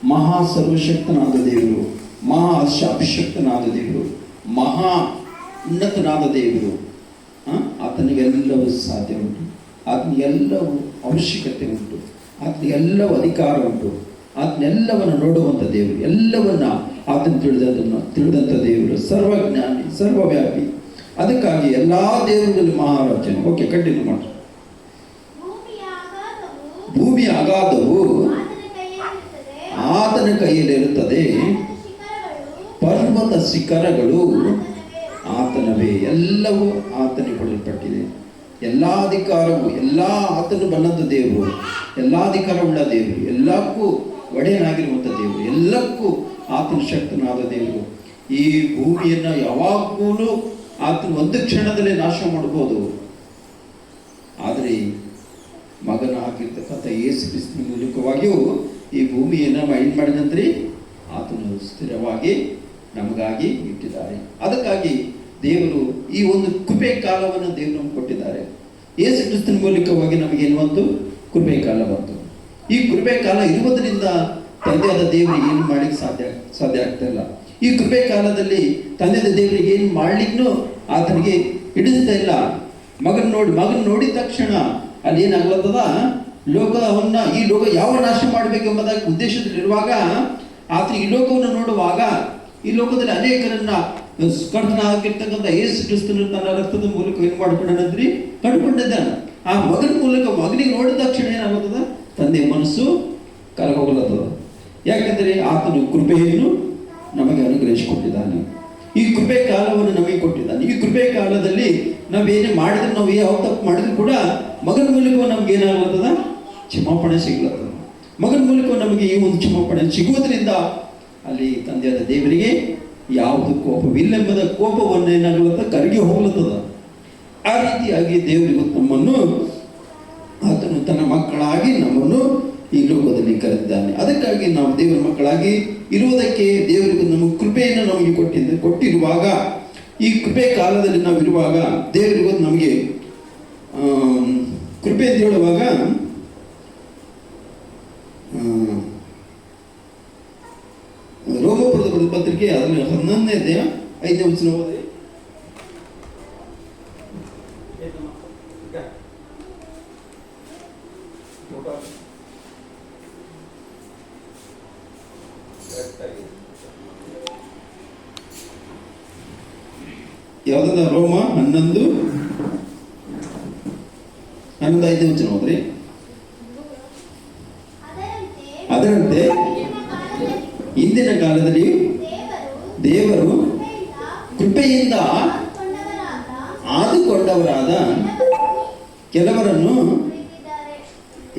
ಮಹಾ ಸರ್ವಶಕ್ತನಾದ ದೇವರು, ಮಹಾ ಅಭಿಷಕ್ತನಾದ ದೇವರು, ಮಹಾ ಉನ್ನತನಾದ ದೇವರು. ಆತನಿಗೆಲ್ಲವೂ ಸಾಧ್ಯ ಉಂಟು, ಆತನಿಗೆಲ್ಲವೂ ಅವಶ್ಯಕತೆ ಉಂಟು, ಆತನಿಗೆಲ್ಲವೂ ಅಧಿಕಾರ ಉಂಟು, ಆತನೆಲ್ಲವನ್ನು ನೋಡುವಂಥ ದೇವರು, ಎಲ್ಲವನ್ನ ಆತನ ತಿಳಿದಂಥ ದೇವರು, ಸರ್ವಜ್ಞಾನಿ, ಸರ್ವವ್ಯಾಪಿ. ಅದಕ್ಕಾಗಿ ಎಲ್ಲ ದೇವರುಗಳಲ್ಲಿ ಮಹಾರಾಜನು. ಓಕೆ, ಕಂಟಿನ್ಯೂ ಮಾಡಿ. ಭೂಮಿಯ ಅಗಾಧವು ಆತನ ಕೈಯಲ್ಲಿರುತ್ತದೆ, ಪರ್ವತ ಶಿಖರಗಳು ಆತನವೇ. ಎಲ್ಲವೂ ಆತನಿಗೆ ಕೊಡಲ್ಪಟ್ಟಿದೆ. ಎಲ್ಲ ಅಧಿಕಾರವು ಎಲ್ಲ ಆತನು ಬಂದಂಥ ದೇವರು, ಎಲ್ಲ ಅಧಿಕಾರವುಳ್ಳ ದೇವರು, ಎಲ್ಲಕ್ಕೂ ಒಡೆಯನಾಗಿರುವಂಥ ದೇವರು, ಎಲ್ಲಕ್ಕೂ ಆತನ ಶಕ್ತನಾದ ದೇವರು. ಈ ಭೂಮಿಯನ್ನು ಯಾವಾಗಲೂ ಆತನ ಒಂದು ಕ್ಷಣದಲ್ಲೇ ನಾಶ ಮಾಡಬಹುದು. ಆದರೆ ಮಗನ ಆಗಿರ್ತಕ್ಕಂಥ ಯೇಸು ಕ್ರಿಸ್ತನ ಮೂಲಕವಾಗಿಯೂ ಈ ಭೂಮಿಯನ್ನು ಏನು ಮಾಡಿದಂತ್ರಿ ಆತನು ಸ್ಥಿರವಾಗಿ ನಮಗಾಗಿ ಇಟ್ಟಿದ್ದಾರೆ. ಅದಕ್ಕಾಗಿ ದೇವರು ಈ ಒಂದು ಕೃಪೆ ಕಾಲವನ್ನು ದೇವರು ನಮ್ಗೆ ಕೊಟ್ಟಿದ್ದಾರೆ. ಯೇಸು ಕ್ರಿಸ್ತನ ಮೂಲಕವಾಗಿ ನಮಗೇನು ಬಂತು? ಕೃಪೆ ಕಾಲ ಬಂತು. ಈ ಕೃಪೆ ಕಾಲ ಇರುವುದರಿಂದ ತಂದೆಯಾದ ದೇವರಿಗೆ ಏನು ಮಾಡ್ಲಿಕ್ಕೆ ಸಾಧ್ಯ ಆಗ್ತಾ ಇಲ್ಲ. ಈ ಕೃಪೆ ಕಾಲದಲ್ಲಿ ತಂದೆಯಾದ ದೇವರಿಗೆ ಏನು ಮಾಡ್ಲಿಕ್ಕೂ ಆತನಿಗೆ ಹಿಡಿಸ್ತಾ ಇಲ್ಲ. ಮಗನ ನೋಡಿದ ತಕ್ಷಣ ಅಲ್ಲಿ ಏನಾಗ್ಲತ್ತದ, ಲೋಕವನ್ನ ಈ ಲೋಕ ಯಾವ ನಾಶ ಮಾಡಬೇಕೆಂಬುದಾಗಿ ಉದ್ದೇಶದಲ್ಲಿರುವಾಗ ಆತ ಈ ಲೋಕವನ್ನು ನೋಡುವಾಗ ಈ ಲೋಕದಲ್ಲಿ ಅನೇಕರನ್ನ ಕರ್ತನಾಗಿರ್ತಕ್ಕಂಥ ಯೇಸು ಕ್ರಿಸ್ತನ ತನ್ನ ರಕ್ತದ ಮೂಲಕ ಏನು ಮಾಡ್ಕೊಂಡಂದ್ರಿ ಕಂಡುಕೊಂಡಿದ್ದಾನೆ. ಆ ಮಗನ ಮೂಲಕ ಮಗನಿಗೆ ನೋಡಿದ ತಕ್ಷಣ ಏನಾಗುತ್ತದ, ತಂದೆ ಮನಸ್ಸು ಕರಗೋಗ್ಲತ್ತದ. ಯಾಕಂದ್ರೆ ಆತನು ಕೃಪೆಯನ್ನು ನಮಗೆ ಅನುಗ್ರಹಿಸಿಕೊಟ್ಟಿದ್ದಾನೆ. ಈ ಕೃಪೆ ಕಾಲವನ್ನು ನಮಗೆ ಕೊಟ್ಟಿದ್ದಾನೆ. ಈ ಕೃಪೆ ಕಾಲದಲ್ಲಿ ನಾವೇನೇ ಮಾಡಿದ್ರೆ, ನಾವು ಯಾವ ತಪ್ಪು ಮಾಡಿದ್ರು ಕೂಡ ಮಗನ ಮೂಲಕ ನಮ್ಗೆ ಏನಾಗ್ಲತ್ತದ, ಕ್ಷಮಾಪಣೆ ಸಿಗ್ಲತ್ತದ. ಮಗನ ಮೂಲಕ ನಮಗೆ ಈ ಒಂದು ಕ್ಷಮಾಪಣೆ ಸಿಗುವುದರಿಂದ ಅಲ್ಲಿ ತಂದೆಯಾದ ದೇವರಿಗೆ ಯಾವುದು ಕೋಪವಿಲ್ಲೆಂಬುದ ಕೋಪವನ್ನು ಏನಾಗ್ಲತ್ತ ಕರಗಿ ಹೋಗ್ಲತ್ತದ. ಆ ರೀತಿಯಾಗಿ ದೇವರಿಗೂ ನಮ್ಮನ್ನು ಆತನು ತನ್ನ ಮಕ್ಕಳಾಗಿ ನಮ್ಮನ್ನು ಈ ಲೋಕದಲ್ಲಿ ಕರೆದಿದ್ದಾನೆ. ಅದಕ್ಕಾಗಿ ನಾವು ದೇವರ ಮಕ್ಕಳಾಗಿ ಇರುವುದಕ್ಕೆ ದೇವರಿಗೂ ನಮ್ಮ ಕೃಪೆಯನ್ನು ನಮಗೆ ಕೊಟ್ಟಿರುವಾಗ, ಈ ಕೃಪೆ ಕಾಲದಲ್ಲಿ ನಾವು ಇರುವಾಗ ದೇವರಿಗೂ ನಮಗೆ ಕೃಪೆ ಅಂತ ಹೇಳುವಾಗ ರೋಮಪುರದ ಪತ್ರಿಕೆ ಅದರಲ್ಲಿ 11ನೇ ಅಧ್ಯಾಯ 5ನೇ ವಚನ ಓದಿ. ಯಾವ್ದ? ರೋಮ 11:5 ವಚನ ಹೋದ್ರಿ. ಅದರಂತೆ ಇಂದಿನ ಕಾಲದಲ್ಲಿ ದೇವರು ಕೃಪೆಯಿಂದ ಆದುಕೊಂಡವರಾದ ಕೆಲವರನ್ನು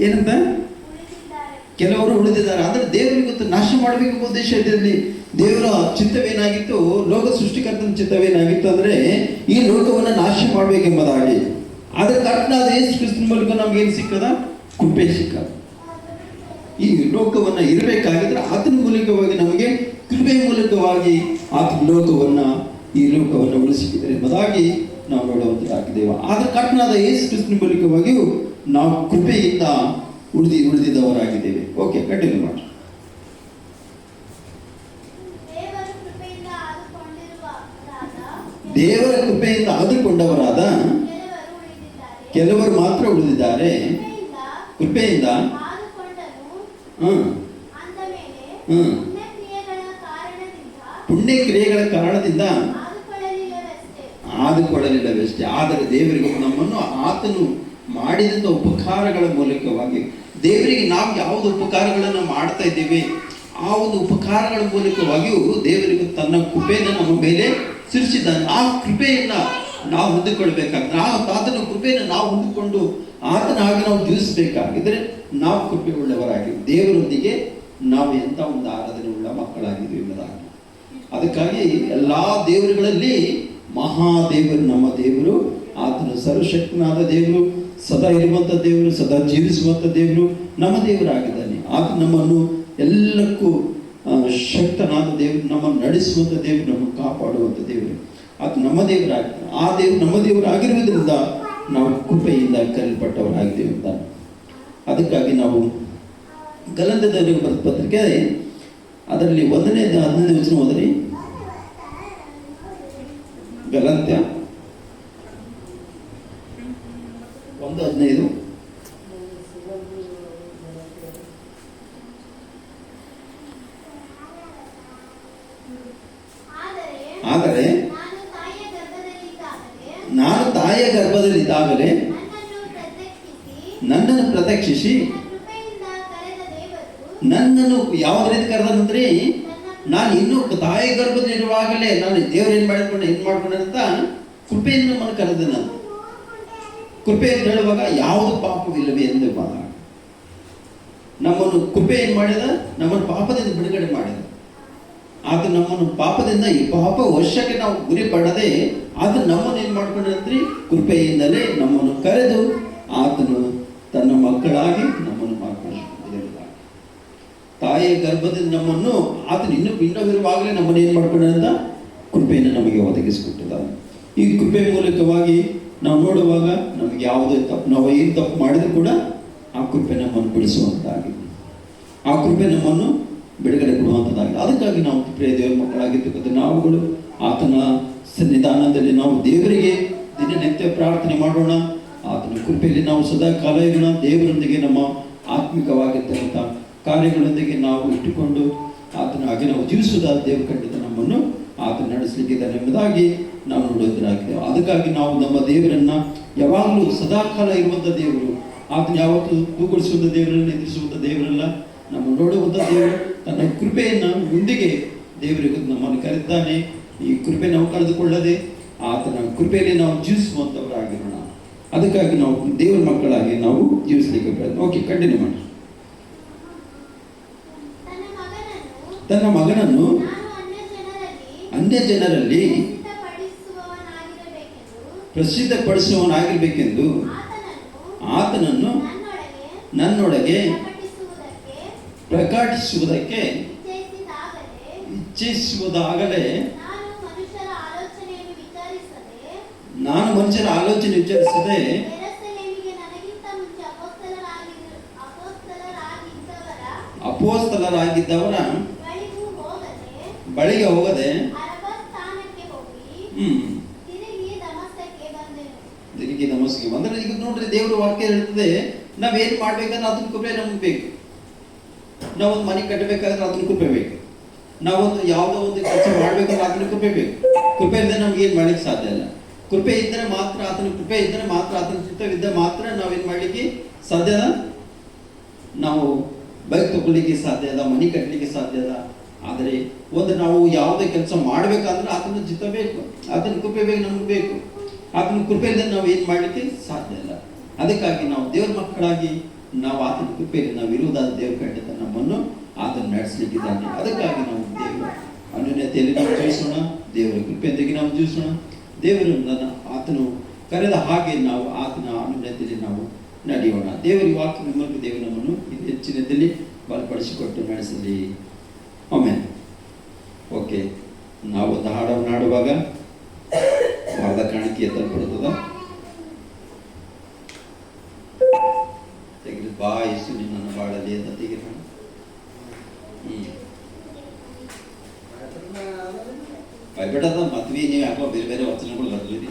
ಏನಂತ ಕೆಲವರು ಉಳಿದಿದ್ದಾರೆ. ಅಂದ್ರೆ ದೇವರಿಗೆ ಗೊತ್ತು ನಾಶ ಮಾಡಬೇಕು ಉದ್ದೇಶದಲ್ಲಿ ದೇವರ ಚಿತ್ತವೇನಾಗಿತ್ತು, ಲೋಕ ಸೃಷ್ಟಿಕರ್ತನ ಚಿತ್ತವೇನಾಗಿತ್ತು ಅಂದ್ರೆ ಈ ಲೋಕವನ್ನು ನಾಶ ಮಾಡಬೇಕೆಂಬುದಾಗಿ. ಆದ್ರೆ ಕರ್ತನಾದ ಯೇಸು ಕ್ರಿಸ್ತನ ಮೂಲಕ ನಮ್ಗೆ ಏನು ಸಿಕ್ಕದ? ಕೃಪೆ ಸಿಕ್ಕದ. ಈ ಲೋಕವನ್ನ ಇರಬೇಕಾಗಿದ್ರೆ ಆತನ ಮೂಲಕವಾಗಿ ನಮಗೆ ಕೃಪೆ ಮೂಲಕವಾಗಿ ಆತನ ಈ ಲೋಕವನ್ನು ಉಳಿಸಿದ್ದಾರೆ ಎಂಬುದಾಗಿ ನಾವು ನೋಡುವಂತರಾಗಿದ್ದೇವೆ. ಆದ್ರೆ ಕರ್ತನಾದ ಯೇಸು ಕ್ರಿಸ್ತನ ಮೂಲಕವಾಗಿಯೂ ನಾವು ಕೃಪೆಯಿಂದ ಉಳಿದಿದ್ದವರಾಗಿದ್ದೇವೆ. ಓಕೆ, ಕಂಟಿನ್ಯೂ ಮಾಡಿ. ದೇವರ ಕೃಪೆಯಿಂದ ಆದುಕೊಂಡವರಾದ ಕೆಲವರು ಮಾತ್ರ ಉಳಿದಿದ್ದಾರೆ. ಕೃಪೆಯಿಂದ ಪುಣ್ಯ ಕ್ರಿಯೆಗಳ ಕಾರಣದಿಂದ ಆದುಕೊಳ್ಳಲಿಲ್ಲವಷ್ಟೇ. ಆದರೆ ದೇವರಿಗೆ ನಮ್ಮನ್ನು ಆತನು ಮಾಡಿದಂಥ ಉಪಕಾರಗಳ ಮೂಲಕವಾಗಿ ದೇವರಿಗೆ ನಾವು ಯಾವುದು ಉಪಕಾರಗಳನ್ನು ಮಾಡ್ತಾ ಇದ್ದೇವೆ ಆ ಒಂದು ಉಪಕಾರಗಳ ಮೂಲಕವಾಗಿಯೂ ದೇವರಿಗೆ ತನ್ನ ಕೃಪೆಯನ್ನು ನಮ್ಮ ಮೇಲೆ ಸುರಿಸಿದ್ದಾನೆ. ಆ ಕೃಪೆಯನ್ನ ನಾವು ಹೊಂದಿಕೊಳ್ಬೇಕಾದ್ರೆ, ಆತನ ಕೃಪೆಯನ್ನು ನಾವು ಹೊಂದಿಕೊಂಡು ಆತನ ಹಾಗೆ ನಾವು ಜೀವಿಸಬೇಕಾಗಿದ್ರೆ ನಾವು ಕೃಪೆ ಉಳ್ಳವರಾಗಿ ದೇವರೊಂದಿಗೆ ನಾವು ಎಂಥ ಒಂದು ಆರಾಧನೆ ಉಳ್ಳ ಮಕ್ಕಳಾಗಿದ್ದೀವಿ ಎಂಬುದಾಗಿ. ಅದಕ್ಕಾಗಿ ಎಲ್ಲಾ ದೇವರುಗಳಲ್ಲಿ ಮಹಾದೇವರು ನಮ್ಮ ದೇವರು. ಆತನು ಸರ್ವಶಕ್ತನಾದ ದೇವರು, ಸದಾ ಇರುವಂಥ ದೇವರು, ಸದಾ ಜೀವಿಸುವಂಥ ದೇವರು ನಮ್ಮ ದೇವರಾಗಿದ್ದಾನೆ. ಆತ ನಮ್ಮನ್ನು ಎಲ್ಲಕ್ಕೂ ಶಕ್ತನಾದ ದೇವರು, ನಮ್ಮನ್ನು ನಡೆಸುವಂಥ ದೇವರು, ನಮ್ಮನ್ನು ಕಾಪಾಡುವಂಥ ದೇವರು ಆತ ನಮ್ಮ ದೇವರಾಗಿದ್ದಾನೆ. ಆ ದೇವರು ನಮ್ಮ ದೇವರಾಗಿರುವುದರಿಂದ ನಾವು ಕೃಪೆಯಿಂದ ಕರೆಯಲ್ಪಟ್ಟವರಾಗಿದ್ದೇವೆ ಅಂತ. ಅದಕ್ಕಾಗಿ ನಾವು ಗಲಾತ್ಯದವರಿಗೆ ಬರೆದ ಪತ್ರಿಕೆ ಅದರಲ್ಲಿ 1ನೇ 15ನೇ ವಚನ ಓದ್ರಿ. ಗಲಾತ್ಯ 1:15. ಆದರೆ ನಾನು ತಾಯಿಯ ಗರ್ಭದಲ್ಲಿದ್ದಾಗಲೇ ನನ್ನನ್ನು ಪ್ರತ್ಯಕ್ಷಿಸಿ ನನ್ನನ್ನು ಯಾವ ರೀತಿ ಕರೆದಂದ್ರೆ, ನಾನು ಇನ್ನೂ ತಾಯಿ ಗರ್ಭದಲ್ಲಿರುವಾಗಲೇ ನಾನು ದೇವರು ಏನು ಮಾಡ್ಕೊಂಡೆ ಅಂತ ಕೃಪೆಯಿಂದ ನಮ್ಮನ್ನು ಕರೆದ. ನಾನು ಕೃಪೆ ಅಂತ ಹೇಳುವಾಗ ಯಾವುದು ಪಾಪವಿಲ್ಲವೇ ಎಂದು ನಮ್ಮನ್ನು ಕೃಪೆ ಏನು ಮಾಡಿದ, ನಮ್ಮನ್ನು ಪಾಪದಿಂದ ಬಿಡುಗಡೆ ಮಾಡಿದ. ಆತ ನಮ್ಮನ್ನು ಪಾಪದಿಂದ ಈ ಪಾಪ ವರ್ಷಕ್ಕೆ ನಾವು ಗುರಿ ಪಡದೆ ಆತ ನಮ್ಮನ್ನು ಏನು ಮಾಡ್ಕೊಂಡ್ರೆ ಕೃಪೆಯಿಂದಲೇ ನಮ್ಮನ್ನು ಕರೆದು ಆತನು ತನ್ನ ಮಕ್ಕಳಾಗಿ ನಮ್ಮನ್ನು ಮಾಡ್ಕೊಂಡು ತಾಯಿಯ ಗರ್ಭದಿಂದ ನಮ್ಮನ್ನು ಆತನು ಇನ್ನೂ ಭಿನ್ನವಿರುವಾಗಲೇ ನಮ್ಮನ್ನು ಏನು ಮಾಡ್ಕೊಂಡ ಕೃಪೆಯನ್ನು ನಮಗೆ ಒದಗಿಸಿಕೊಟ್ಟಿದ್ದಾನೆ. ಈ ಕೃಪೆ ಮೂಲಕವಾಗಿ ನಾವು ನೋಡುವಾಗ ನಮಗೆ ಯಾವುದೇ ತಪ್ಪು, ನಾವು ಏನು ತಪ್ಪು ಮಾಡಿದರೂ ಕೂಡ ಆ ಕೃಪೆ ನಮ್ಮನ್ನು ಬಿಡಿಸುವಂತಾಗಿದೆ, ಆ ಕೃಪೆ ನಮ್ಮನ್ನು ಬಿಡುಗಡೆ ಕೊಡುವಂಥದ್ದಾಗಿದೆ. ಅದಕ್ಕಾಗಿ ನಾವು ಪ್ರಿಯ ದೇವರ ಮಕ್ಕಳಾಗಿರ್ತಕ್ಕಂಥ ನಾವುಗಳು ಆತನ ಸನ್ನಿಧಾನದಲ್ಲಿ ನಾವು ದೇವರಿಗೆ ದಿನನಿತ್ಯ ಪ್ರಾರ್ಥನೆ ಮಾಡೋಣ. ಆತನ ಕೃಪೆಯಲ್ಲಿ ನಾವು ಸದಾ ಕಾಲ ಇರೋಣ. ದೇವರೊಂದಿಗೆ ನಮ್ಮ ಆತ್ಮಿಕವಾಗಿರ್ತಕ್ಕಂಥ ಕಾರ್ಯಗಳೊಂದಿಗೆ ನಾವು ಇಟ್ಟುಕೊಂಡು ಆತನ ಹಾಗೆ ನಾವು ಜೀವಿಸುವುದಾದ ದೇವರು ಖಂಡಿತ ನಮ್ಮನ್ನು ಆತನ ನಡೆಸಲಿಕ್ಕಿದ್ದಾನೆ ಎಂಬುದಾಗಿ ನಾವು ನೋಡೋದರಾಗಿದ್ದೇವೆ. ಅದಕ್ಕಾಗಿ ನಾವು ನಮ್ಮ ದೇವರನ್ನ ಯಾವಾಗಲೂ ಸದಾ ಕಾಲ ಇರುವಂಥ ದೇವರು, ಆತನ ಯಾವತ್ತೂ ತೂಗೊಳಿಸುವಂಥ ದೇವರನ್ನು ಎದುರಿಸುವಂಥ ದೇವರಲ್ಲ, ನಮ್ಮ ನೋಡುವಂಥ ದೇವರು. ತನ್ನ ಕೃಪೆಯನ್ನು ಮುಂದಿಗೆ ದೇವರಿಗೆ ನಮ್ಮನ್ನು ಕರೆದಿದ್ದಾನೆ. ಈ ಕೃಪೆ ನಾವು ಕಳೆದುಕೊಳ್ಳದೆ ಆತನ ಕೃಪೆಯಲ್ಲಿ ನಾವು ಜೀವಿಸುವಂಥವರಾಗಿರೋಣ. ಅದಕ್ಕಾಗಿ ನಾವು ದೇವರ ಮಕ್ಕಳಾಗಿ ನಾವು ಜೀವಿಸಲಿಕ್ಕೆ ಪ್ರಯತ್ನ. ಓಕೆ, ಕಂಟಿನ್ಯೂ ಮಾಡಿ. ತನ್ನ ಮಗನನ್ನು ಅನ್ಯ ಜನರಲ್ಲಿ ಪ್ರಸಿದ್ಧಪಡಿಸುವವನಾಗಿರ್ಬೇಕೆಂದು ಆತನನ್ನು ನನ್ನೊಳಗೆ ಪ್ರಕಟಿಸುವುದಕ್ಕೆ ಇಚ್ಛಿಸುವುದಾಗಲೇ ನಾನು ಮನುಷ್ಯರ ಆಲೋಚನೆ ವಿಚಾರಿಸದೆ ಅಪೋಸ್ತಲರಾಗಿದ್ದವರ ಬಳಿಗೆ ಹೋಗದೆ ತಿರುಗಿ ದಮಸ್ಕಿಗೆ ಬಂದರೆ, ಈಗ ನೋಡ್ರಿ ದೇವರು ವಾಕ್ಯ ಹೇಳ್ತದೆ, ನಾವೇನು ಮಾಡ್ಬೇಕಂದ್ರೆ ಅದನ್ನ ಕೃಪೆ ನಮ್ಗೆ ಬೇಕು. ನಾವೊಂದು ಮನೆ ಕಟ್ಟಬೇಕಾದ್ರೆ ಅದನ್ನ ಕೃಪೆ ಬೇಕು. ನಾವೊಂದು ಯಾವುದೋ ಒಂದು ಕೆಲಸ ಮಾಡ್ಬೇಕಂದ್ರೆ ಅದನ್ನ ಕೃಪೆ ಬೇಕು. ಕೃಪೆ ಇದ್ದರೆ ನಮ್ಗೆ ಏನು ಮಾಡ್ಲಿಕ್ಕೆ ಸಾಧ್ಯ ಇಲ್ಲ. ಕೃಪೆ ಇದ್ದರೆ ಮಾತ್ರ, ಆತನ ಕೃಪೆ ಇದ್ದರೆ ಮಾತ್ರ, ಆತನ ಚಿತ್ತವಿದ್ದರೆ ಮಾತ್ರ ನಾವೇನು ಮಾಡಲಿಕ್ಕೆ ಸಾಧ್ಯ ಅದ. ನಾವು ಬೈಕ್ ತಗೊಳ್ಳಿಕ್ಕೆ ಸಾಧ್ಯ ಅದ, ಮನೆ ಕಟ್ಟಲಿಕ್ಕೆ ಸಾಧ್ಯ ಅದ. ಆದರೆ ಒಂದು ನಾವು ಯಾವುದೇ ಕೆಲಸ ಮಾಡಬೇಕಾದ್ರೆ ಆತನ ಚಿತ್ತ ಬೇಕು, ಆತನ ಕೃಪೆ ಬೇಕು, ನಮ್ಗೆ ಬೇಕು. ಆತನ ಕೃಪೆಯಿಂದ ನಾವು ಏನು ಮಾಡಲಿಕ್ಕೆ ಸಾಧ್ಯ ಇಲ್ಲ. ಅದಕ್ಕಾಗಿ ನಾವು ದೇವರ ಮಕ್ಕಳಾಗಿ ನಾವು ಆತನ ಕೃಪೆಯಲ್ಲಿ ನಾವು ಇರುವುದಾದ ದೇವ್ರ ಖಂಡಿತ ನಮ್ಮನ್ನು ಆತನ ನಡೆಸಲಿಕ್ಕಿದ್ದಾನೆ. ಅದಕ್ಕಾಗಿ ನಾವು ದೇವರ ಅನ್ಯೋನ್ಯತೆಯಲ್ಲಿ ನಾವು ಜೀವಿಸೋಣ, ದೇವರ ಕೃಪೆಯೊಂದಿಗೆ ನಾವು ಜೀವಿಸೋಣ. ದೇವರು ಆತನು ಕರೆದ ಹಾಗೆ ನಾವು ಆತನ ಅನ್ಯೋನ್ಯತೆಯಲ್ಲಿ ನಾವು ನಡೆಯೋಣ. ದೇವರ ವಾಕ್ಯ ಮೂಲಕ ದೇವರು ನಮ್ಮನ್ನು ಹೆಚ್ಚಿನದಲ್ಲಿ ಬಲಪಡಿಸಿಕೊಟ್ಟು ನಡೆಸಲಿ. ಆಮೇಲೆ ಓಕೆ, ನಾವೊಂದು ಹಾಡನ್ನು ಹಾಡುವಾಗ ಮರದ ಕಾಣಿಕೆ ತಲುಪಡುತ್ತದ. ತೆಗೆದು ಬಾ ಯೇಸು ನಿನ್ನನ್ನು ಬಾಳಲಿ ಅಂತ ತೆಗೆದು ಭಯಪಟ್ಟದ ಮದ್ವೆ ನೀವು ಯಾಕೋ ಬೇರೆ ಬೇರೆ ವಚನಗಳು ಬರಲಿದೆ.